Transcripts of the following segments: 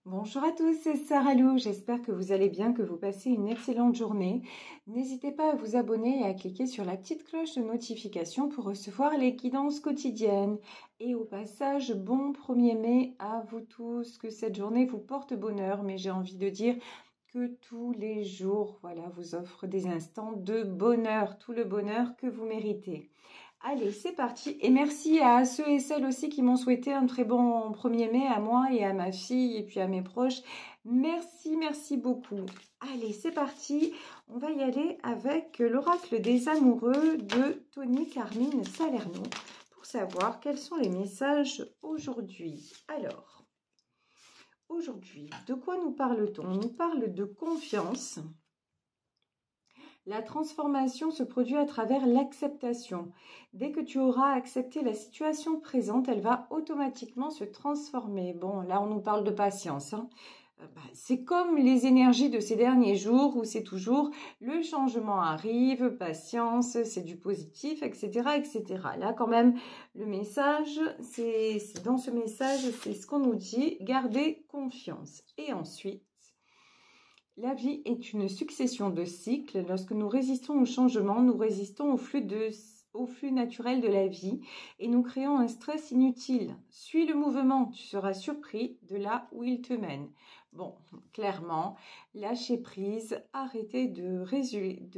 Bonjour à tous, c'est Sarah Lou. J'espère que vous allez bien, que vous passez une excellente journée. N'hésitez pas à vous abonner et à cliquer sur la petite cloche de notification pour recevoir les guidances quotidiennes. Et au passage, bon 1er mai à vous tous, que cette journée vous porte bonheur, mais j'ai envie de dire que tous les jours, voilà, vous offrent des instants de bonheur, tout le bonheur que vous méritez. Allez, c'est parti. Et merci à ceux et celles aussi qui m'ont souhaité un très bon 1er mai, à moi et à ma fille et puis à mes proches. Merci, merci beaucoup. Allez, c'est parti. On va y aller avec l'oracle des amoureux de Tony Carmine Salerno pour savoir quels sont les messages aujourd'hui. Alors, aujourd'hui, de quoi nous parle-t-on? On nous parle de confiance. La transformation se produit à travers l'acceptation. Dès que tu auras accepté la situation présente, elle va automatiquement se transformer. Bon, là, on nous parle de patience, hein. C'est comme les énergies de ces derniers jours où c'est toujours le changement arrive, patience, c'est du positif, etc., etc. Là, quand même, le message, c'est dans ce message, c'est ce qu'on nous dit, gardez confiance. Et ensuite, la vie est une succession de cycles. Lorsque nous résistons au changement, nous résistons au flux naturel de la vie et nous créons un stress inutile. Suis le mouvement, tu seras surpris de là où il te mène. Bon, clairement, lâchez prise, arrêtez de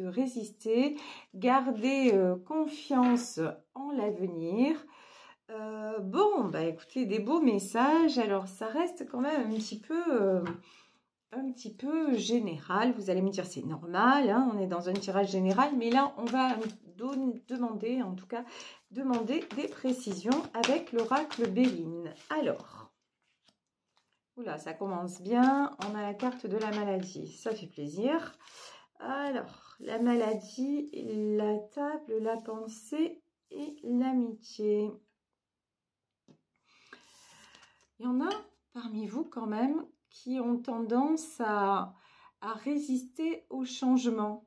résister, gardez confiance en l'avenir. Écoutez, des beaux messages. Alors, ça reste quand même un petit peu général. Vous allez me dire c'est normal, hein, on est dans un tirage général, mais là on va demander, en tout cas, demander des précisions avec l'oracle Béline. Alors, oula, ça commence bien, on a la carte de la maladie, ça fait plaisir. Alors, la maladie, la table, la pensée et l'amitié. Il y en a parmi vous quand même qui ont tendance à résister au changement.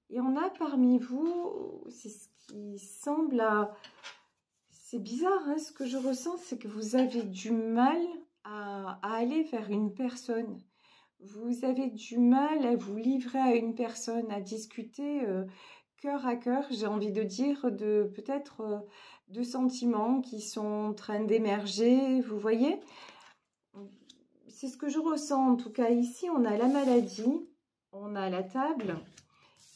Il y en a parmi vous, c'est ce qui semble c'est bizarre, hein, ce que je ressens, c'est que vous avez du mal à aller vers une personne. Vous avez du mal à vous livrer à une personne, à discuter cœur à cœur, j'ai envie de dire, de peut-être de sentiments qui sont en train d'émerger, vous voyez? C'est ce que je ressens, en tout cas ici, on a la maladie, on a la table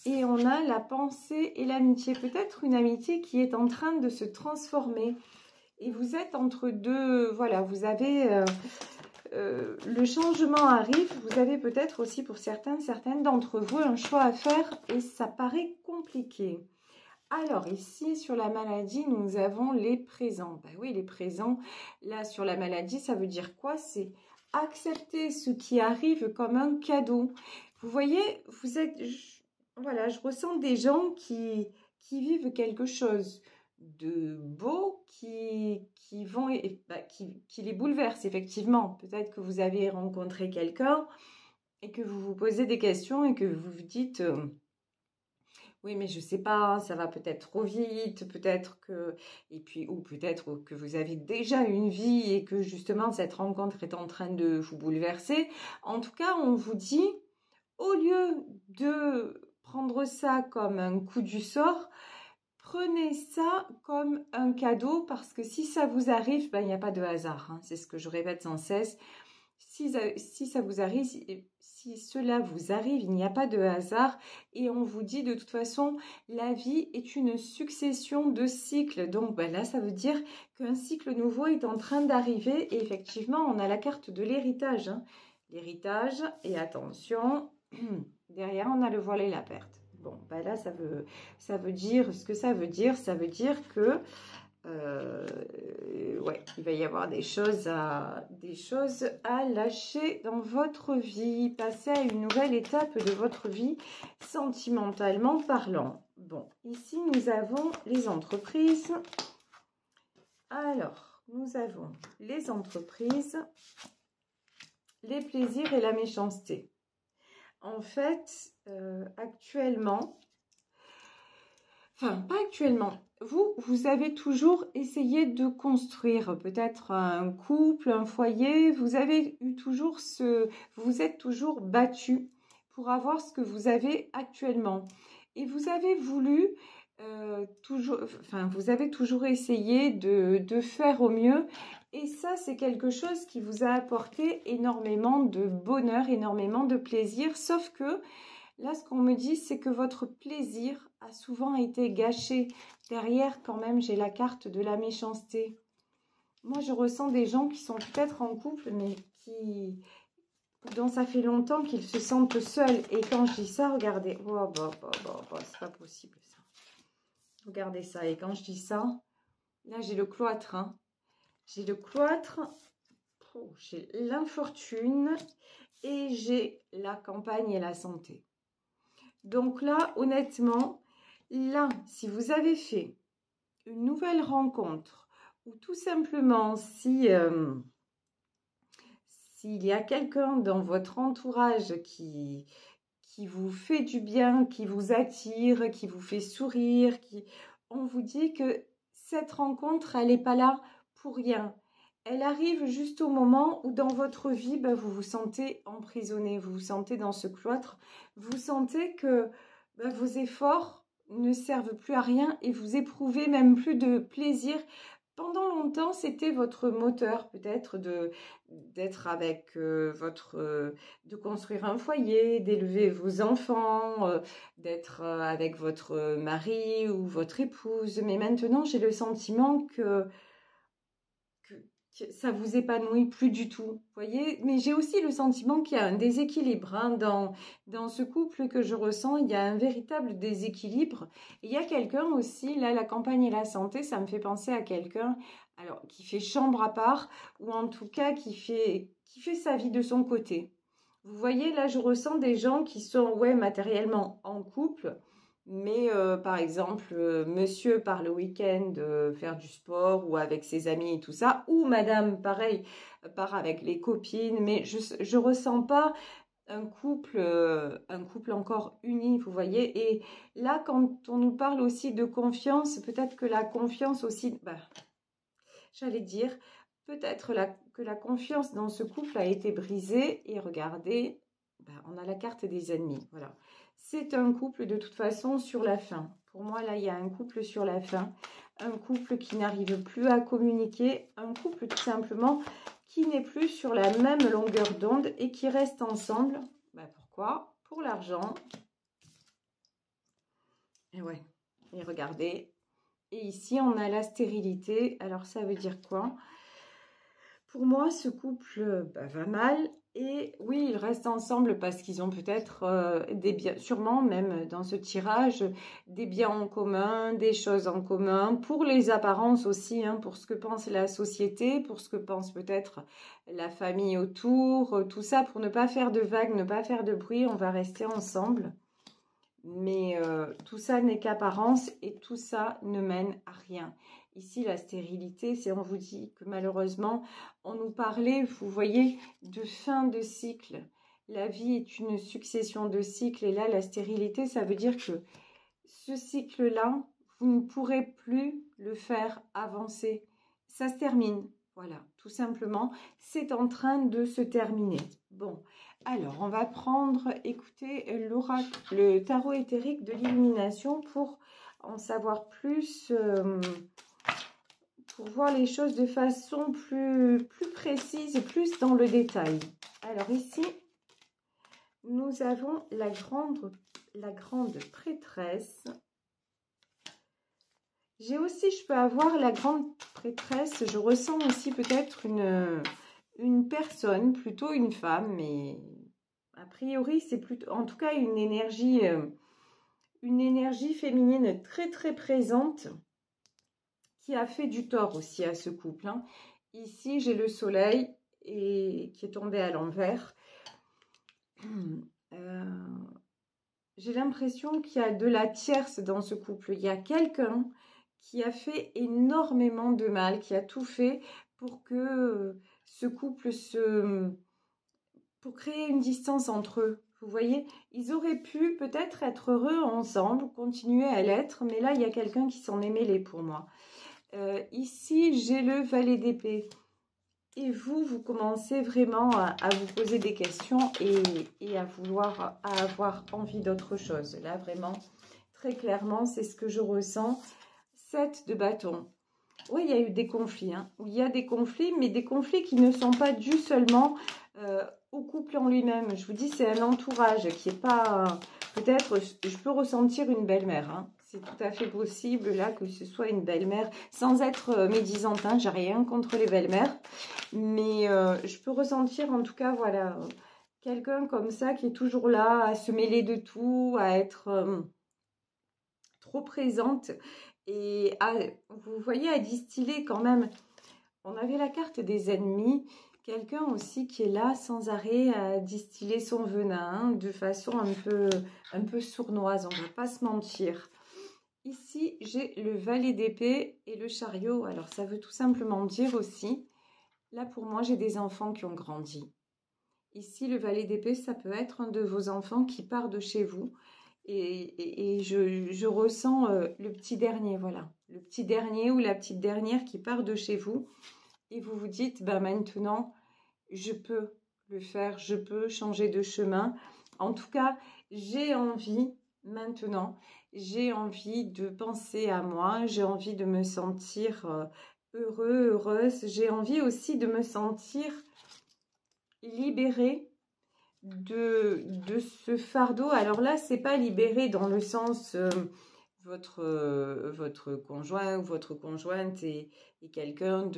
et on a la pensée et l'amitié. Peut-être une amitié qui est en train de se transformer et vous êtes entre deux, voilà, vous avez... le changement arrive, vous avez peut-être aussi pour certaines d'entre vous un choix à faire et ça paraît compliqué. Alors ici sur la maladie, nous avons les présents. Ben oui, les présents, là sur la maladie, ça veut dire quoi? C'est accepter ce qui arrive comme un cadeau. Vous voyez, vous êtes, voilà, je ressens des gens qui vivent quelque chose de beau qui les bouleverse effectivement. Peut-être que vous avez rencontré quelqu'un et que vous vous posez des questions et que vous vous dites oui mais je sais pas, ça va peut-être trop vite, peut-être que et puis ou peut-être que vous avez déjà une vie et que justement cette rencontre est en train de vous bouleverser. En tout cas, on vous dit au lieu de prendre ça comme un coup du sort, prenez ça comme un cadeau parce que si ça vous arrive, il n'y a pas de hasard, hein, c'est ce que je répète sans cesse. Si ça vous arrive, si cela vous arrive, il n'y a pas de hasard et on vous dit de toute façon, la vie est une succession de cycles. Donc là, ça veut dire qu'un cycle nouveau est en train d'arriver et effectivement, on a la carte de l'héritage. Hein. L'héritage et attention, derrière, on a le voile et la perte. Bon, là, ça veut dire ce que ça veut dire. Ça veut dire que ouais, il va y avoir des choses à lâcher dans votre vie, passer à une nouvelle étape de votre vie, sentimentalement parlant. Bon, ici, nous avons les entreprises. Alors, nous avons les entreprises, les plaisirs et la méchanceté. En fait, actuellement, Enfin, pas actuellement. Vous avez toujours essayé de construire peut-être un couple, un foyer. Vous avez eu toujours vous vous êtes toujours battu pour avoir ce que vous avez actuellement. Et vous avez voulu toujours, enfin, vous avez toujours essayé de faire au mieux. Et ça, c'est quelque chose qui vous a apporté énormément de bonheur, énormément de plaisir. Sauf que là, ce qu'on me dit, c'est que votre plaisir a souvent été gâché. Derrière, quand même, j'ai la carte de la méchanceté. Moi, je ressens des gens qui sont peut-être en couple, mais dont ça fait longtemps qu'ils se sentent seuls. Et quand je dis ça, regardez. Oh, c'est pas possible, ça. Regardez ça. Et quand je dis ça, là, j'ai le cloître. Hein. J'ai le cloître. Oh, j'ai l'infortune. Et j'ai la campagne et la santé. Donc là, honnêtement, là, si vous avez fait une nouvelle rencontre ou tout simplement s'il y a quelqu'un dans votre entourage qui vous fait du bien, qui vous attire, qui vous fait sourire, on vous dit que cette rencontre, elle n'est pas là pour rien. Elle arrive juste au moment où dans votre vie, vous vous sentez emprisonné, vous vous sentez dans ce cloître, vous sentez que vos efforts ne servent plus à rien et vous éprouvez même plus de plaisir. Pendant longtemps, c'était votre moteur peut-être d'être avec de construire un foyer, d'élever vos enfants, d'être avec votre mari ou votre épouse. Mais maintenant, j'ai le sentiment que ça vous épanouit plus du tout, vous voyez. Mais j'ai aussi le sentiment qu'il y a un déséquilibre hein, dans ce couple que je ressens. Il y a un véritable déséquilibre. Et il y a quelqu'un aussi, là, la campagne et la santé, ça me fait penser à quelqu'un alors qui fait chambre à part ou en tout cas qui fait sa vie de son côté. Vous voyez, là, je ressens des gens qui sont, ouais, matériellement en couple, mais par exemple, monsieur part le week-end faire du sport ou avec ses amis et tout ça, ou madame, pareil, part avec les copines, mais je ressens pas un couple encore uni, vous voyez. Et là, quand on nous parle aussi de confiance, peut-être que la confiance aussi, j'allais dire, peut-être que la confiance dans ce couple a été brisée. Et regardez, on a la carte des ennemis, voilà. C'est un couple de toute façon sur la fin. Pour moi, là, il y a un couple sur la fin. Un couple qui n'arrive plus à communiquer. Un couple tout simplement qui n'est plus sur la même longueur d'onde et qui reste ensemble. Pourquoi? Pour l'argent. Et ouais. Et regardez. Et ici, on a la stérilité. Alors, ça veut dire quoi? Pour moi, ce couple va mal. Et oui, ils restent ensemble parce qu'ils ont peut-être des biens, sûrement même dans ce tirage, des biens en commun, des choses en commun, pour les apparences aussi, hein, pour ce que pense la société, pour ce que pense peut-être la famille autour, tout ça, pour ne pas faire de vagues, ne pas faire de bruit, on va rester ensemble. Mais tout ça n'est qu'apparence et tout ça ne mène à rien. Ici, la stérilité, c'est on vous dit que malheureusement, on nous parlait, vous voyez, de fin de cycle. La vie est une succession de cycles et là, la stérilité, ça veut dire que ce cycle-là, vous ne pourrez plus le faire avancer. Ça se termine. Voilà, tout simplement, c'est en train de se terminer. Bon, alors on va prendre, écoutez, l'oracle, le tarot éthérique de l'illumination pour en savoir plus, pour voir les choses de façon plus précise, plus dans le détail. Alors ici, nous avons la grande prêtresse. J'ai aussi, je peux avoir la grande prêtresse, je ressens aussi peut-être une personne, plutôt une femme, mais a priori c'est plutôt, en tout cas une énergie féminine très très présente qui a fait du tort aussi à ce couple. Hein. Ici j'ai le soleil et qui est tombé à l'envers. J'ai l'impression qu'il y a de la tierce dans ce couple. Il y a quelqu'un qui a fait énormément de mal, qui a tout fait pour que ce couple pour créer une distance entre eux. Vous voyez, ils auraient pu peut-être être heureux ensemble, continuer à l'être, mais là, il y a quelqu'un qui s'en est mêlé pour moi. Ici, j'ai le valet d'épée. Et vous commencez vraiment à vous poser des questions et à avoir envie d'autre chose. Là, vraiment, très clairement, c'est ce que je ressens. 7 de bâton. Oui, il y a eu des conflits. Hein. Il y a des conflits, mais des conflits qui ne sont pas dus seulement au couple en lui-même. Je vous dis, c'est un entourage qui n'est pas... Peut-être, je peux ressentir une belle-mère. Hein. C'est tout à fait possible, là, que ce soit une belle-mère, sans être médisante. Hein. J'ai rien contre les belles-mères. Mais je peux ressentir, en tout cas, voilà, quelqu'un comme ça qui est toujours là, à se mêler de tout, à être trop présente. Et vous voyez, à distiller quand même. On avait la carte des ennemis. Quelqu'un aussi qui est là sans arrêt à distiller son venin de façon un peu sournoise. On ne va pas se mentir. Ici, j'ai le valet d'épée et le chariot. Alors, ça veut tout simplement dire aussi, là pour moi, j'ai des enfants qui ont grandi. Ici, le valet d'épée, ça peut être un de vos enfants qui part de chez vous. Et je ressens le petit dernier, voilà. Le petit dernier ou la petite dernière qui part de chez vous. Et vous vous dites, ben maintenant, je peux le faire, je peux changer de chemin. En tout cas, j'ai envie maintenant, j'ai envie de penser à moi, j'ai envie de me sentir heureux, heureuse. J'ai envie aussi de me sentir libérée de ce fardeau. Alors là, c'est pas libéré dans le sens votre conjoint ou votre conjointe est quelqu'un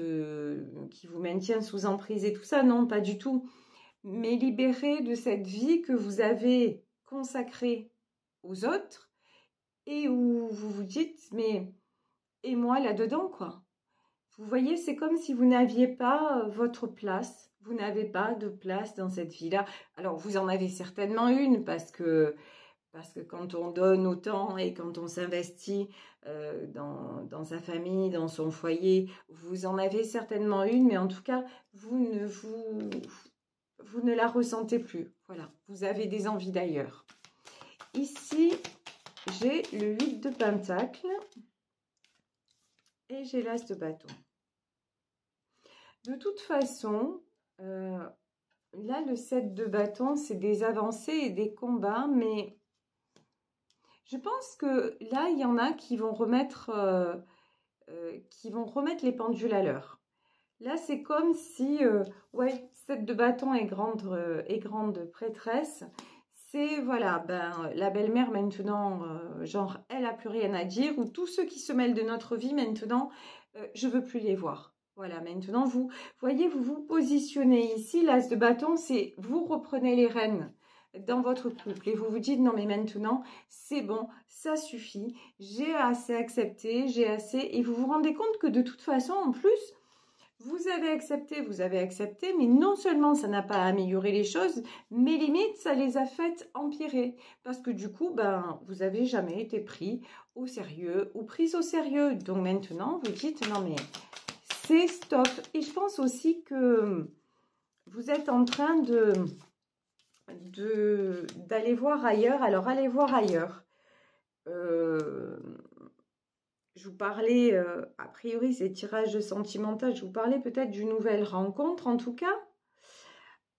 qui vous maintient sous emprise et tout ça. Non, pas du tout. Mais libéré de cette vie que vous avez consacrée aux autres et où vous vous dites, mais et moi là-dedans, quoi. Vous voyez, c'est comme si vous n'aviez pas votre place. Vous n'avez pas de place dans cette vie-là. Alors, vous en avez certainement une parce que quand on donne autant et quand on s'investit dans sa famille, dans son foyer, vous en avez certainement une, mais en tout cas, vous ne la ressentez plus. Voilà, vous avez des envies d'ailleurs. Ici, j'ai le 8 de Pentacle et j'ai l'As de bâton. De toute façon, là, le 7 de bâton, c'est des avancées et des combats, mais je pense que là, il y en a qui vont remettre les pendules à l'heure. Là, c'est comme si, ouais, 7 de bâton et grande prêtresse, c'est, voilà, ben, la belle-mère maintenant, genre, elle n'a plus rien à dire, ou tous ceux qui se mêlent de notre vie maintenant, je ne veux plus les voir. Voilà, maintenant, vous voyez, vous vous positionnez ici, l'as de bâton, c'est vous reprenez les rênes dans votre couple et vous vous dites, non mais maintenant, c'est bon, ça suffit, j'ai assez accepté, j'ai assez, et vous vous rendez compte que de toute façon, en plus, vous avez accepté, mais non seulement ça n'a pas amélioré les choses, mais limite, ça les a faites empirer. Parce que du coup, ben, vous n'avez jamais été pris au sérieux ou prise au sérieux. Donc maintenant, vous dites, non mais c'est stop. Et je pense aussi que vous êtes en train d'aller voir ailleurs. Alors, allez voir ailleurs. Je vous parlais, a priori, c'est tirage sentimental. Je vous parlais peut-être d'une nouvelle rencontre, en tout cas.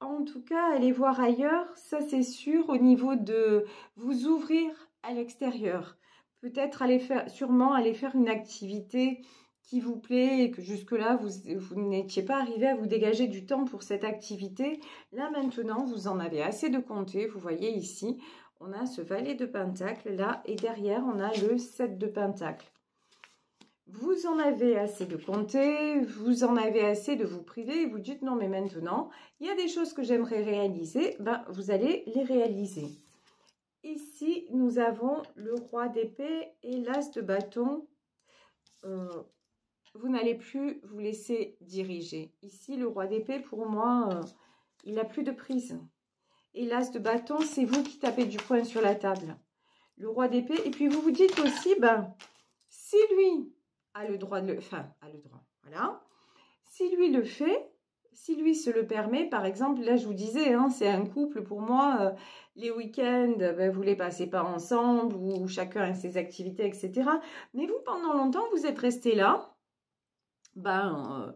En tout cas, allez voir ailleurs, ça c'est sûr, au niveau de vous ouvrir à l'extérieur. Peut-être sûrement aller faire une activité qui vous plaît et que jusque-là, vous n'étiez pas arrivé à vous dégager du temps pour cette activité. Là, maintenant, vous en avez assez de compter. Vous voyez ici, on a ce valet de pentacle là et derrière, on a le 7 de pentacle. Vous en avez assez de compter, vous en avez assez de vous priver et vous dites non mais maintenant, il y a des choses que j'aimerais réaliser, ben, vous allez les réaliser. Ici, nous avons le roi d'épée et l'as de bâton. Vous n'allez plus vous laisser diriger. Ici, le roi d'épée, pour moi, il n'a plus de prise. Et l'as de bâton, c'est vous qui tapez du poing sur la table. Le roi d'épée, et puis vous vous dites aussi, ben, si lui a le droit de le... Enfin, a le droit, voilà. Si lui le fait, si lui se le permet, par exemple, là je vous disais, hein, c'est un couple pour moi, les week-ends, ben, vous les passez pas ensemble ou chacun a ses activités, etc. Mais vous, pendant longtemps, vous êtes resté là, ben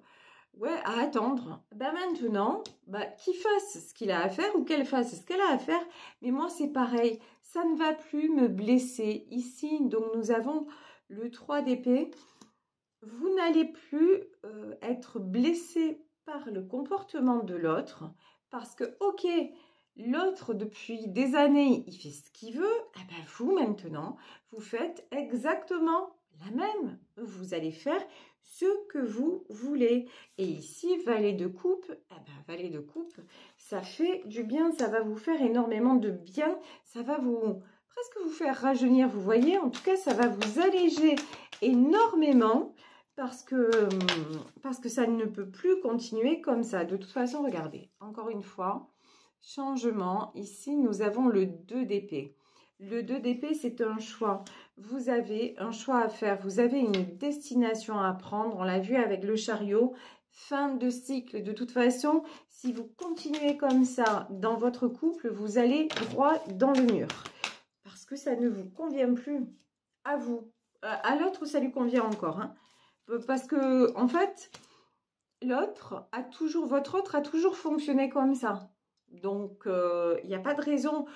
ouais, à attendre. Ben maintenant, ben, qu'il fasse ce qu'il a à faire ou qu'elle fasse ce qu'elle a à faire. Mais moi, c'est pareil, ça ne va plus me blesser. Ici, donc nous avons le 3 d'épée. Vous n'allez plus être blessé par le comportement de l'autre parce que, ok, l'autre depuis des années, il fait ce qu'il veut, eh ben vous maintenant, vous faites exactement la même. Vous allez faire ce que vous voulez. Et ici, valet de coupe, eh ben, valet de coupe, ça fait du bien, ça va vous faire énormément de bien, ça va vous presque vous faire rajeunir, vous voyez, en tout cas, ça va vous alléger énormément parce que ça ne peut plus continuer comme ça. De toute façon, regardez, encore une fois, changement. Ici, nous avons le 2 d'épée. Le 2 d'épée, c'est un choix. Vous avez un choix à faire. Vous avez une destination à prendre. On l'a vu avec le chariot. Fin de cycle. De toute façon, si vous continuez comme ça dans votre couple, vous allez droit dans le mur. Parce que ça ne vous convient plus à vous. À l'autre, ça lui convient encore, hein. Parce que, en fait, l'autre a toujours, votre autre a toujours fonctionné comme ça. Donc, il n'y a pas de raison.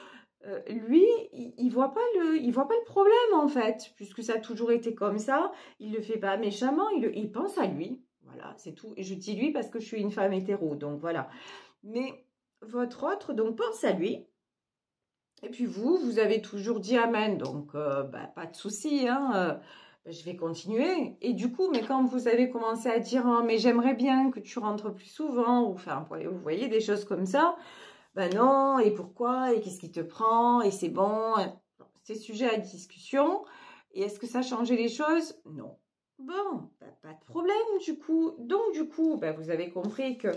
Lui, il voit pas le problème, en fait, puisque ça a toujours été comme ça. Il le fait pas méchamment, il pense à lui. Voilà, c'est tout. Et je dis lui parce que je suis une femme hétéro, donc voilà. Mais votre autre, donc, pense à lui. Et puis vous avez toujours dit amen, donc pas de souci, hein. Je vais continuer. Et du coup, mais quand vous avez commencé à dire oh, mais j'aimerais bien que tu rentres plus souvent, ou enfin, vous voyez des choses comme ça, ben non, et pourquoi, et qu'est-ce qui te prend, et c'est bon, c'est sujet à discussion. Et est-ce que ça a changé les choses? Non. Bon, pas de problème du coup. Donc du coup, ben, vous avez compris que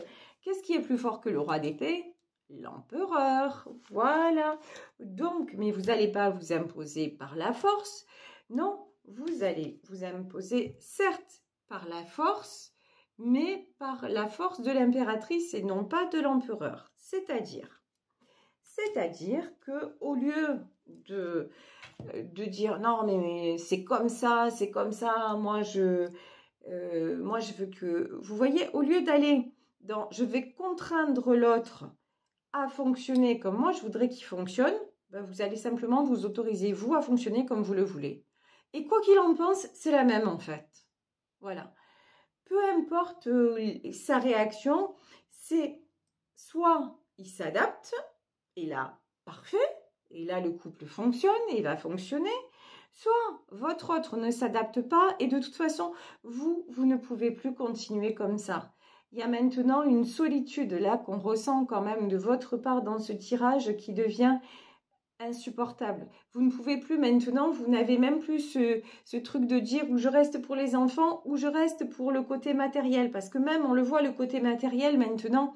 qu'est-ce qui est plus fort que le roi d'épée? L'empereur. Voilà. Donc, mais vous n'allez pas vous imposer par la force. Non, vous allez vous imposer, certes, par la force, mais par la force de l'impératrice et non pas de l'empereur. C'est-à-dire que au lieu de dire non mais c'est comme ça, moi je veux que, vous voyez, au lieu d'aller dans je vais contraindre l'autre à fonctionner comme moi je voudrais qu'il fonctionne, ben vous allez simplement vous autoriser vous à fonctionner comme vous le voulez. Et quoi qu'il en pense, c'est la même en fait. Voilà. Peu importe sa réaction, c'est soit il s'adapte, et là, parfait, et là le couple fonctionne et va fonctionner, soit votre autre ne s'adapte pas et de toute façon, vous ne pouvez plus continuer comme ça. Il y a maintenant une solitude là qu'on ressent quand même de votre part dans ce tirage qui devient insupportable. Vous ne pouvez plus maintenant, vous n'avez même plus ce truc de dire où je reste pour les enfants ou je reste pour le côté matériel. Parce que même, on le voit, le côté matériel maintenant,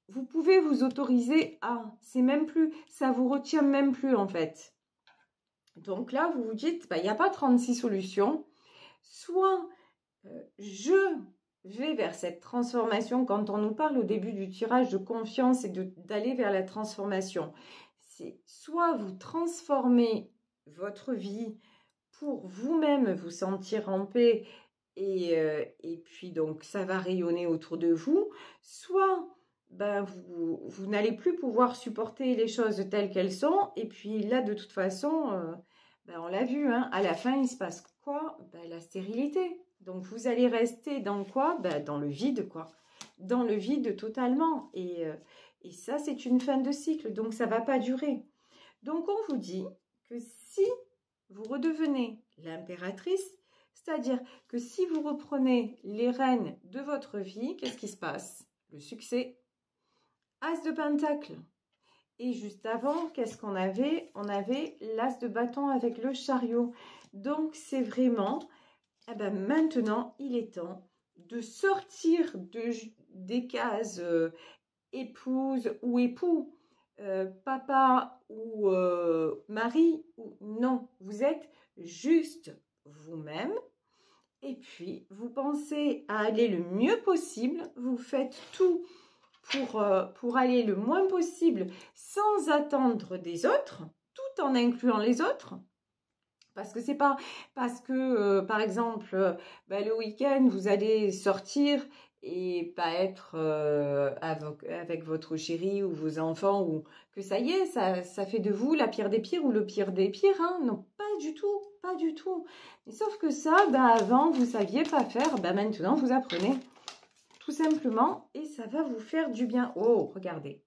vous pouvez vous autoriser à, c'est même plus, ça vous retient même plus en fait. Donc là, vous vous dites, il n'y a pas 36 solutions. Soit je vais vers cette transformation, quand on nous parle au début du tirage de confiance et d'aller vers la transformation, c'est soit vous transformez votre vie pour vous-même vous sentir en paix et puis donc ça va rayonner autour de vous, soit ben, vous n'allez plus pouvoir supporter les choses telles qu'elles sont et puis là de toute façon, ben, on l'a vu, hein, à la fin il se passe quoi? Ben, la stérilité. Donc vous allez rester dans quoi? Ben, dans le vide quoi. Dans le vide totalement et ça, c'est une fin de cycle, donc ça ne va pas durer. Donc, on vous dit que si vous redevenez l'impératrice, c'est-à-dire que si vous reprenez les rênes de votre vie, qu'est-ce qui se passe? Le succès. As de pentacle. Et juste avant, qu'est-ce qu'on avait? On avait l'as de bâton avec le chariot. Donc, c'est vraiment, eh ben, maintenant, il est temps de sortir des cases épouse ou époux, papa ou mari, ou non, vous êtes juste vous-même Et puis, vous pensez à aller le mieux possible. Vous faites tout pour aller le moins possible sans attendre des autres, tout en incluant les autres. Parce que c'est pas parce que, par exemple, le week-end, vous allez sortir et pas être avec votre chéri ou vos enfants, ou que ça y est, ça fait de vous la pire des pires ou le pire des pires. Hein. Non, pas du tout, pas du tout. Mais sauf que ça, avant, vous saviez pas faire, maintenant, vous apprenez. Tout simplement, et ça va vous faire du bien. Oh, regardez.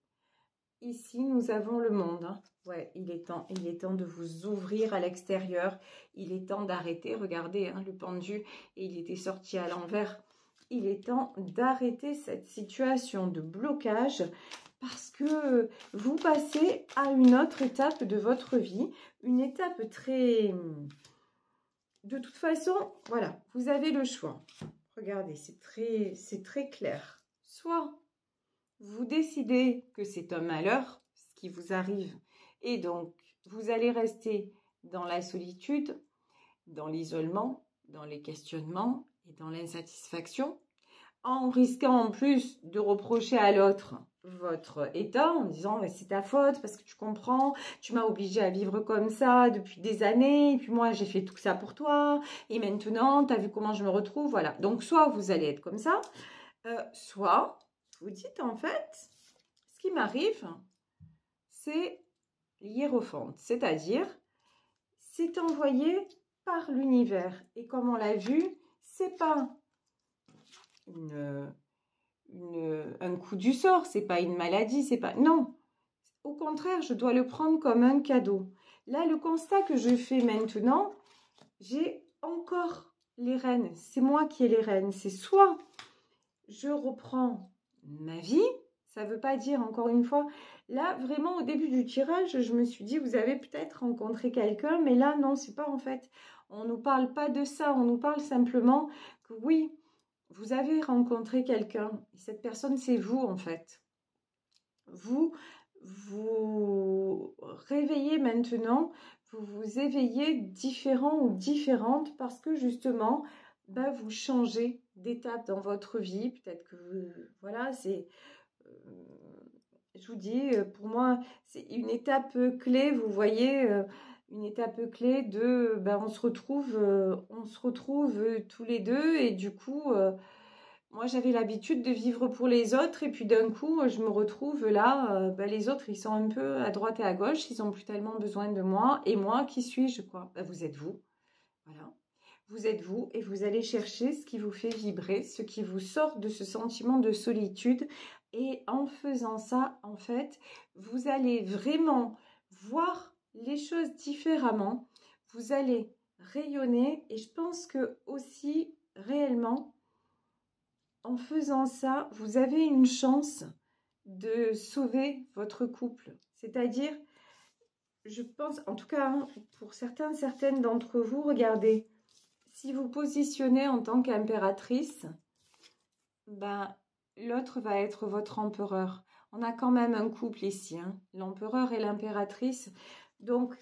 Ici, nous avons le monde. Hein. Ouais, il est temps de vous ouvrir à l'extérieur. Il est temps d'arrêter. Regardez, hein, le pendu, et il était sorti à l'envers. Il est temps d'arrêter cette situation de blocage parce que vous passez à une autre étape de votre vie. Une étape très... De toute façon, voilà, vous avez le choix. Regardez, c'est très clair. Soit vous décidez que c'est un malheur, ce qui vous arrive, et donc vous allez rester dans la solitude, dans l'isolement, dans les questionnements et dans l'insatisfaction, en risquant en plus de reprocher à l'autre votre état, en disant c'est ta faute parce que tu comprends, tu m'as obligé à vivre comme ça depuis des années, et puis moi j'ai fait tout ça pour toi, et maintenant tu as vu comment je me retrouve, voilà. Donc soit vous allez être comme ça, soit vous dites en fait, ce qui m'arrive, c'est l'hiérophante, c'est-à-dire c'est envoyé par l'univers, et comme on l'a vu, c'est pas un coup du sort, c'est pas une maladie, c'est pas... Non, au contraire, je dois le prendre comme un cadeau. Là, le constat que je fais maintenant, j'ai encore les rênes. C'est moi qui ai les rênes. C'est soit je reprends ma vie, ça ne veut pas dire, encore une fois, là, vraiment, au début du tirage, je me suis dit, vous avez peut-être rencontré quelqu'un, mais là, non, c'est pas en fait. On ne nous parle pas de ça, on nous parle simplement que oui, vous avez rencontré quelqu'un, et cette personne, c'est vous, en fait. Vous vous réveillez maintenant, vous vous éveillez différent ou différente parce que justement, vous changez d'étape dans votre vie. Peut-être que voilà, c'est, je vous dis, pour moi, c'est une étape clé. Vous voyez, une étape clé de, on se retrouve tous les deux, et du coup. Moi, j'avais l'habitude de vivre pour les autres, et puis d'un coup, je me retrouve là, les autres, ils sont un peu à droite et à gauche, ils n'ont plus tellement besoin de moi, et moi, qui suis-je, quoi? Vous êtes vous, voilà. Vous êtes vous, et vous allez chercher ce qui vous fait vibrer, ce qui vous sort de ce sentiment de solitude, et en faisant ça, en fait, vous allez vraiment voir les choses différemment, vous allez rayonner, et je pense que aussi, réellement, en faisant ça, vous avez une chance de sauver votre couple. C'est-à-dire, je pense, en tout cas, hein, pour certaines d'entre vous, regardez, si vous positionnez en tant qu'impératrice, l'autre va être votre empereur. On a quand même un couple ici, hein, l'empereur et l'impératrice. Donc,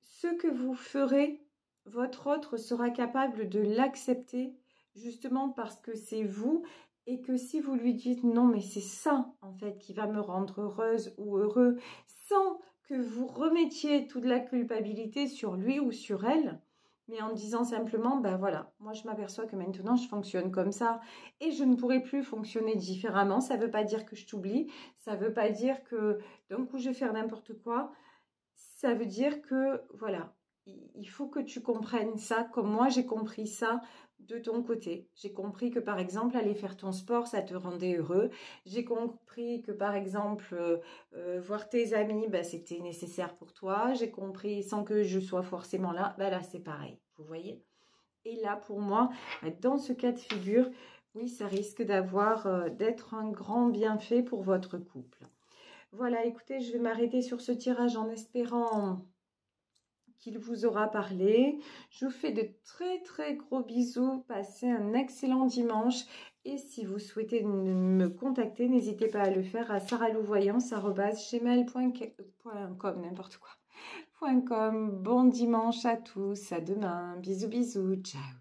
ce que vous ferez, votre autre sera capable de l'accepter, justement parce que c'est vous, et que si vous lui dites non, mais c'est ça en fait qui va me rendre heureuse ou heureux, sans que vous remettiez toute la culpabilité sur lui ou sur elle, mais en disant simplement, voilà, moi je m'aperçois que maintenant je fonctionne comme ça et je ne pourrai plus fonctionner différemment. Ça ne veut pas dire que je t'oublie, ça ne veut pas dire que d'un coup je vais faire n'importe quoi. Ça veut dire que, voilà, il faut que tu comprennes ça comme moi j'ai compris ça de ton côté. J'ai compris que, par exemple, aller faire ton sport, ça te rendait heureux. J'ai compris que, par exemple, voir tes amis, c'était nécessaire pour toi. J'ai compris, sans que je sois forcément là, là, c'est pareil, vous voyez. Et là, pour moi, dans ce cas de figure, oui, ça risque d'être un grand bienfait pour votre couple. Voilà, écoutez, je vais m'arrêter sur ce tirage en espérant qu'il vous aura parlé. Je vous fais de très très gros bisous. Passez un excellent dimanche. Et si vous souhaitez me contacter, n'hésitez pas à le faire à saralouvoyance@gmail.com, n'importe quoi. .com. Bon dimanche à tous. À demain. Bisous bisous. Ciao.